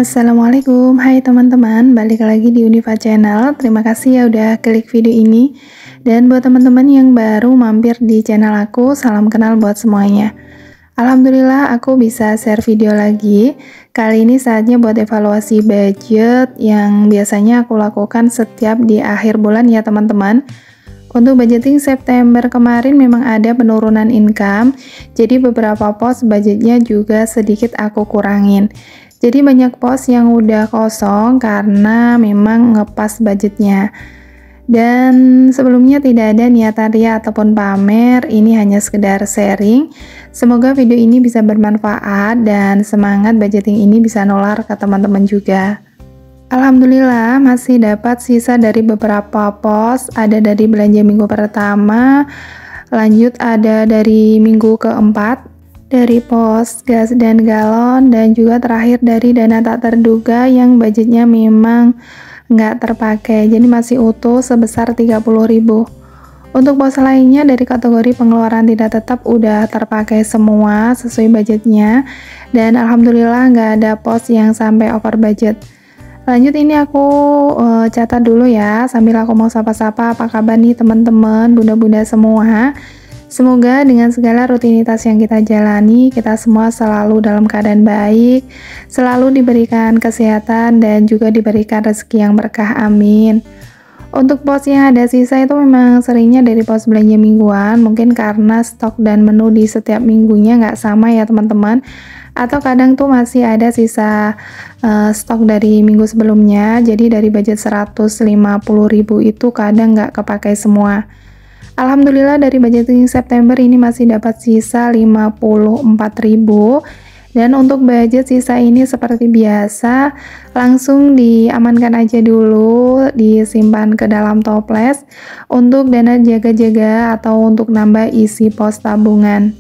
Assalamualaikum, hai teman-teman, balik lagi di Unifa Channel. Terima kasih ya udah klik video ini. Dan buat teman-teman yang baru mampir di channel aku, salam kenal buat semuanya. Alhamdulillah aku bisa share video lagi. Kali ini saatnya buat evaluasi budget yang biasanya aku lakukan setiap di akhir bulan ya teman-teman. Untuk budgeting September kemarin memang ada penurunan income, jadi beberapa pos budgetnya juga sedikit aku kurangin. Jadi banyak pos yang udah kosong karena memang ngepas budgetnya. Dan sebelumnya tidak ada niatan ria ataupun pamer, ini hanya sekedar sharing. Semoga video ini bisa bermanfaat dan semangat budgeting ini bisa nular ke teman-teman juga. Alhamdulillah masih dapat sisa dari beberapa pos, ada dari belanja minggu pertama, lanjut ada dari minggu keempat, dari pos gas dan galon, dan juga terakhir dari dana tak terduga yang budgetnya memang nggak terpakai, jadi masih utuh sebesar 30.000. Untuk pos lainnya dari kategori pengeluaran tidak tetap udah terpakai semua sesuai budgetnya, dan alhamdulillah nggak ada pos yang sampai over budget. Lanjut ini aku catat dulu ya, sambil aku mau sapa-sapa apa kabar nih teman-teman, bunda-bunda semua. Semoga dengan segala rutinitas yang kita jalani, kita semua selalu dalam keadaan baik, selalu diberikan kesehatan dan juga diberikan rezeki yang berkah, amin. Untuk pos yang ada sisa itu memang seringnya dari pos belanja mingguan, mungkin karena stok dan menu di setiap minggunya nggak sama ya teman-teman, atau kadang tuh masih ada sisa stok dari minggu sebelumnya, jadi dari budget 150.000 itu kadang nggak kepakai semua. Alhamdulillah dari budgeting September ini masih dapat sisa 54.000, dan untuk budget sisa ini seperti biasa langsung diamankan aja dulu, disimpan ke dalam toples untuk dana jaga-jaga atau untuk nambah isi pos tabungan.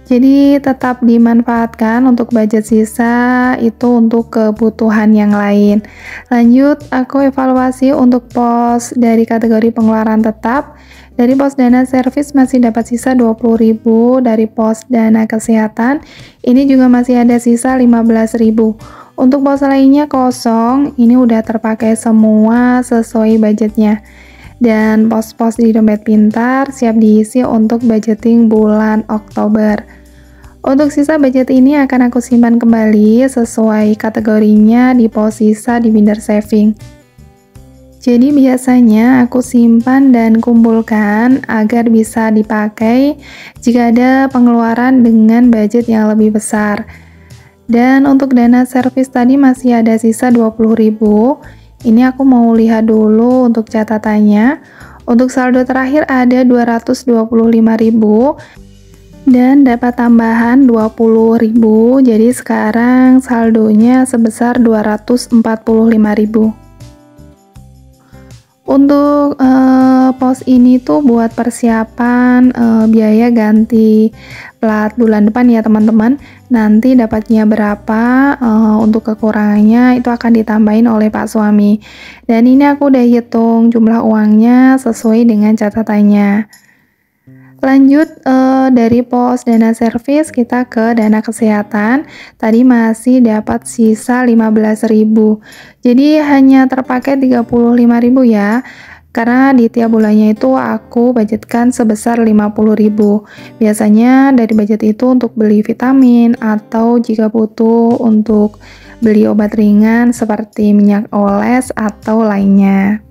Jadi tetap dimanfaatkan untuk budget sisa itu untuk kebutuhan yang lain. Lanjut aku evaluasi untuk pos dari kategori pengeluaran tetap. Dari pos dana servis masih dapat sisa 20.000, dari pos dana kesehatan ini juga masih ada sisa 15.000. Untuk pos lainnya kosong, ini udah terpakai semua sesuai budgetnya. Dan pos-pos di dompet pintar siap diisi untuk budgeting bulan Oktober. Untuk sisa budget ini akan aku simpan kembali sesuai kategorinya di pos sisa di binder saving. Jadi biasanya aku simpan dan kumpulkan agar bisa dipakai jika ada pengeluaran dengan budget yang lebih besar. Dan untuk dana servis tadi masih ada sisa 20.000. Ini aku mau lihat dulu untuk catatannya. Untuk saldo terakhir ada 225.000 dan dapat tambahan 20.000. Jadi sekarang saldonya sebesar 245.000. Untuk pos ini tuh buat persiapan biaya ganti plat bulan depan ya teman-teman. Nanti dapatnya berapa, untuk kekurangannya itu akan ditambahin oleh Pak suami. Dan ini aku udah hitung jumlah uangnya sesuai dengan catatannya. Lanjut dari pos dana servis kita ke dana kesehatan. Tadi masih dapat sisa 15.000. Jadi hanya terpakai 35.000 ya. Karena di tiap bulannya itu aku budgetkan sebesar 50.000. Biasanya dari budget itu untuk beli vitamin atau jika butuh untuk beli obat ringan seperti minyak oles atau lainnya.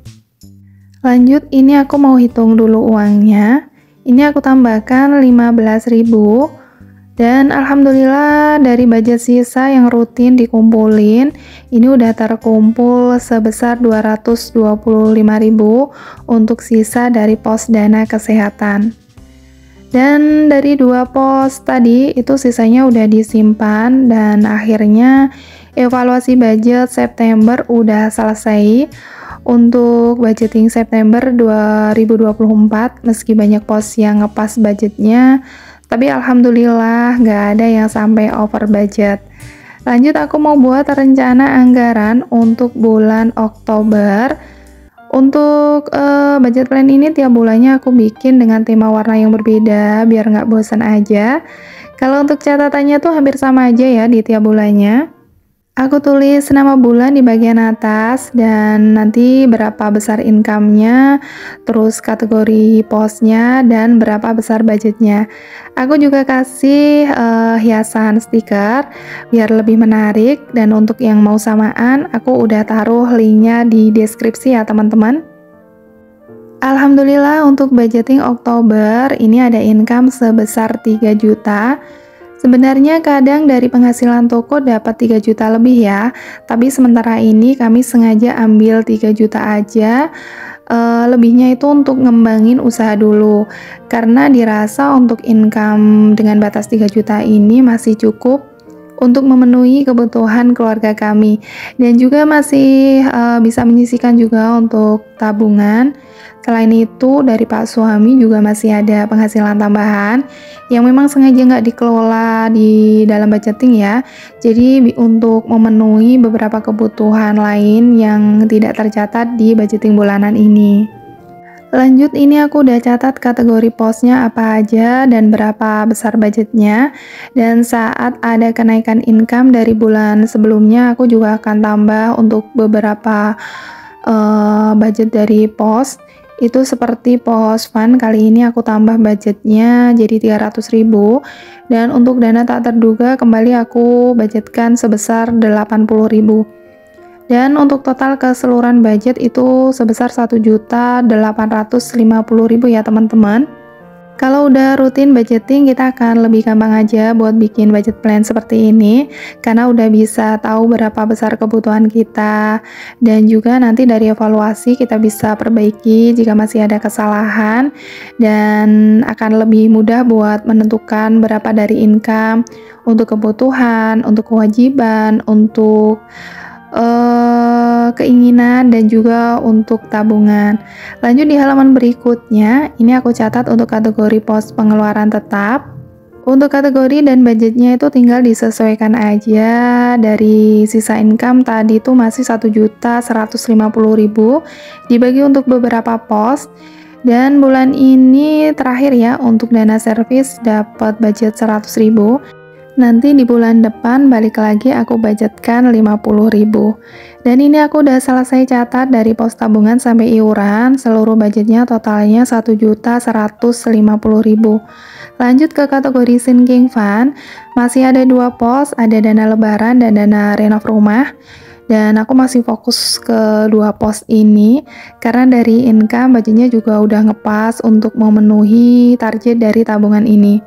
Lanjut ini aku mau hitung dulu uangnya. Ini aku tambahkan 15.000, dan alhamdulillah dari budget sisa yang rutin dikumpulin ini udah terkumpul sebesar 225.000 untuk sisa dari pos dana kesehatan. Dan dari dua pos tadi itu sisanya udah disimpan, dan akhirnya evaluasi budget September udah selesai. Untuk budgeting September 2024 meski banyak pos yang ngepas budgetnya, tapi alhamdulillah nggak ada yang sampai over budget. Lanjut aku mau buat rencana anggaran untuk bulan Oktober. Untuk budget plan ini tiap bulannya aku bikin dengan tema warna yang berbeda biar nggak bosan aja. Kalau untuk catatannya tuh hampir sama aja ya di tiap bulannya. Aku tulis nama bulan di bagian atas dan nanti berapa besar income-nya, terus kategori posnya dan berapa besar budgetnya. Aku juga kasih hiasan stiker biar lebih menarik, dan untuk yang mau samaan aku udah taruh linknya di deskripsi ya teman-teman. Alhamdulillah untuk budgeting Oktober ini ada income sebesar 3 juta. Sebenarnya kadang dari penghasilan toko dapat 3 juta lebih ya, tapi sementara ini kami sengaja ambil 3 juta aja, lebihnya itu untuk ngembangin usaha dulu. Karena dirasa untuk income dengan batas 3 juta ini masih cukup untuk memenuhi kebutuhan keluarga kami, dan juga masih bisa menyisihkan juga untuk tabungan. Selain itu, dari Pak suami juga masih ada penghasilan tambahan yang memang sengaja nggak dikelola di dalam budgeting ya. Jadi untuk memenuhi beberapa kebutuhan lain yang tidak tercatat di budgeting bulanan ini. Lanjut, ini aku udah catat kategori posnya apa aja dan berapa besar budgetnya. Dan saat ada kenaikan income dari bulan sebelumnya, aku juga akan tambah untuk beberapa budget dari pos. Itu seperti pos fund, kali ini aku tambah budgetnya jadi 300.000, dan untuk dana tak terduga kembali aku budgetkan sebesar 80.000, dan untuk total keseluruhan budget itu sebesar 1.850.000 ya teman-teman. Kalau udah rutin budgeting, kita akan lebih gampang aja buat bikin budget plan seperti ini, karena udah bisa tahu berapa besar kebutuhan kita, dan juga nanti dari evaluasi kita bisa perbaiki jika masih ada kesalahan, dan akan lebih mudah buat menentukan berapa dari income untuk kebutuhan, untuk kewajiban, untuk keinginan, dan juga untuk tabungan. Lanjut di halaman berikutnya, ini aku catat untuk kategori pos pengeluaran tetap. Untuk kategori dan budgetnya itu tinggal disesuaikan aja. Dari sisa income tadi itu masih 1.150.000 dibagi untuk beberapa pos. Dan bulan ini terakhir ya, untuk dana servis dapat budget 100.000. Nanti di bulan depan balik lagi aku budgetkan 50.000. Dan ini aku udah selesai catat dari pos tabungan sampai iuran, seluruh budgetnya totalnya 1.150.000. Lanjut ke kategori sinking fund, masih ada 2 pos, ada dana lebaran dan dana renov rumah. Dan aku masih fokus ke 2 pos ini karena dari income budgetnya juga udah ngepas untuk memenuhi target dari tabungan ini.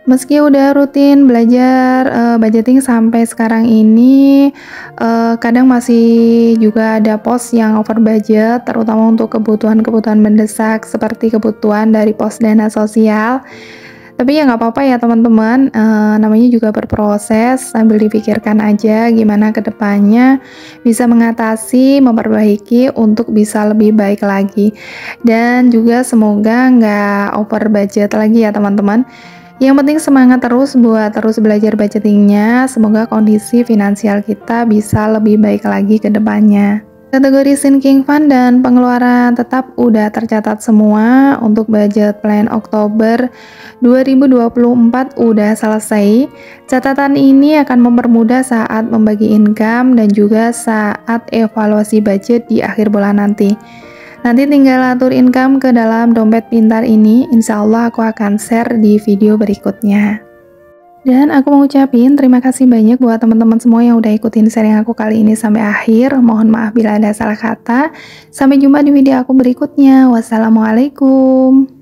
Meski udah rutin belajar budgeting sampai sekarang ini, kadang masih juga ada pos yang over budget, terutama untuk kebutuhan-kebutuhan mendesak seperti kebutuhan dari pos dana sosial. Tapi ya nggak apa-apa ya teman-teman, namanya juga berproses, sambil dipikirkan aja gimana kedepannya bisa mengatasi, memperbaiki untuk bisa lebih baik lagi. Dan juga semoga nggak over budget lagi ya teman-teman. Yang penting semangat terus buat terus belajar budgetingnya. Semoga kondisi finansial kita bisa lebih baik lagi ke depannya. Kategori sinking fund dan pengeluaran tetap udah tercatat semua. Untuk budget plan Oktober 2024 udah selesai. Catatan ini akan mempermudah saat membagi income dan juga saat evaluasi budget di akhir bulan nanti. Nanti tinggal atur income ke dalam dompet pintar ini, insya Allah aku akan share di video berikutnya. Dan aku mau ucapin terima kasih banyak buat teman-teman semua yang udah ikutin sharing aku kali ini sampai akhir. Mohon maaf bila ada salah kata. Sampai jumpa di video aku berikutnya. Wassalamualaikum.